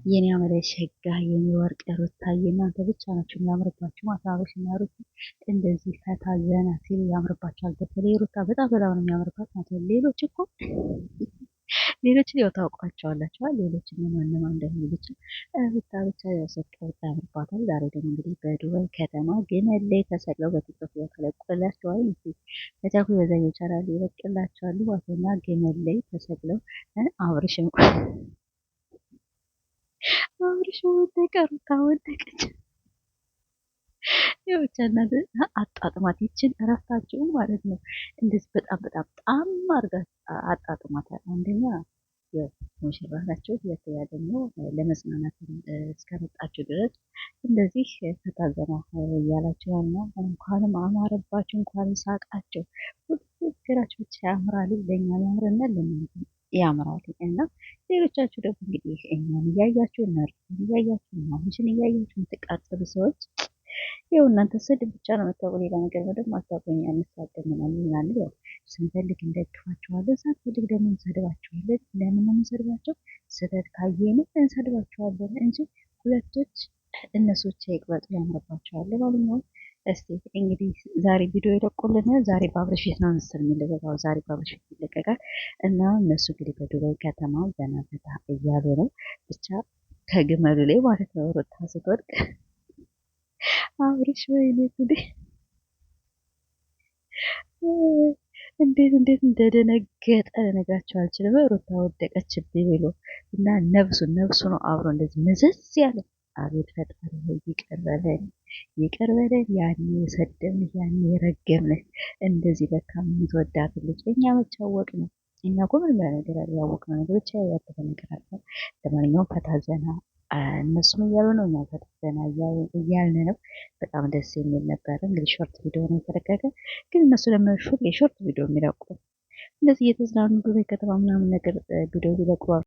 የኔ አመለ ሸጋ የኔ ወርቅ ሩታዬ እናንተ ብቻ ናችሁ የሚያምርባችሁ። ማታሮች እና ሩታ እንደዚህ ፈታ ዘና ሲሉ ያምርባቸዋል። በተለይ ሩታ በጣም ነው የሚያምርባት ማለት ነው። ሌሎችን ያው ታውቋቸዋላችኋል። ሌሎችን የማንማ እንደሆኑ ብቻ ሩታ ያው ስትቀርጽ ያምርባታል። ዛሬ ደግሞ እንግዲህ በዱባይ ከተማ ግመል ላይ ተሰቅለው በቲክቶክ ያተለቁላቸዋል። በቻኩ በዛኛው ቻናል ይለቅላቸዋል ማለት ነው። እና ግመል ላይ ተሰቅለው አብርሽም ወደቀ፣ ሩታ ወደቀች። የብቻ እናት አጣጥማት ይችን እረፍታችሁ ማለት ነው። እንደዚህ በጣም አርጋ አጣጥማታል። አንደኛ ያው ሙሽራ ናቸው፣ ሁለተኛ ደግሞ ለመዝናናት እስከመጣችሁ ድረስ እንደዚህ ፈታዘና እያላችሁ ያልና እንኳንም አማረባችሁ፣ እንኳንም ሳቃቸው። ሁሉ ነገራችሁ ብቻ ያምራል። ለእኛ ያምርና ለምን ያምራል። እና ሌሎቻችሁ ደግሞ እንግዲህ እኛን እያያችሁ እነርሱን እያያችሁ ማሙሽን እያያችሁ የምትቃጠሉ ሰዎች ያው እናንተ ስድብ ብቻ ነው የምታውቁ፣ ሌላ ነገር ምንም አታውቁኝ። አንሳደብ ምናምን ያው ስንፈልግ እንደግፋቸዋለን፣ ሳንፈልግ ደግሞ እንሰድባቸዋለን። ለምን ነው የምንሰድባቸው? ስህተት ካየን እንሰድባቸዋለን እንጂ ሁለቶች እነሱ ብቻ ይቅበጡ ያምርባቸዋል ማለት ነው። እስቲ እንግዲህ ዛሬ ቪዲዮ የለቁልን ዛሬ በአብርሽ ቤት ነው ምስል የሚለቀቀው። ዛሬ በአብርሽ ቤት ይለቀቃል እና እነሱ እንግዲህ በዱባይ ከተማ ዘና ፈታ እያሉ ነው ብቻ ከግመሉ ላይ ማለት ነው። ሩታ ስትወድቅ አብርሽ ወይኔ ጉዴ! እንዴት እንደደነገጠ ልነግራቸው አልችልም። ሩታ ወደቀችብኝ ብሎ እና ነብሱ ነው አብሮ እንደዚህ መዘዝ ያለ። አቤት ፈጣሪ ሆይ ይቅር በለን ያኔ የሰደብንህ ያኔ የረገምንህ እንደዚህ በቃ የምትወዳት ልጅ እኛ መች አወቅነው? እኛ እኮ ምንም ነገር ያወቅነው ነገር ብቻ ያለፈ ነገር አለ። ለማንኛውም ፈታ ዘና እነሱም እያሉ ነው፣ እኛ ፈታ ዘና እያልን ነው። በጣም ደስ የሚል ነበረ። እንግዲህ ሾርት ቪዲዮ ነው የተለቀቀ፣ ግን እነሱ ለምን የሾርት ቪዲዮ የሚለቁ እንደዚህ እየተዝናኑ ዱባይ ከተማ ምናምን ነገር ቪዲዮ ሊለቁ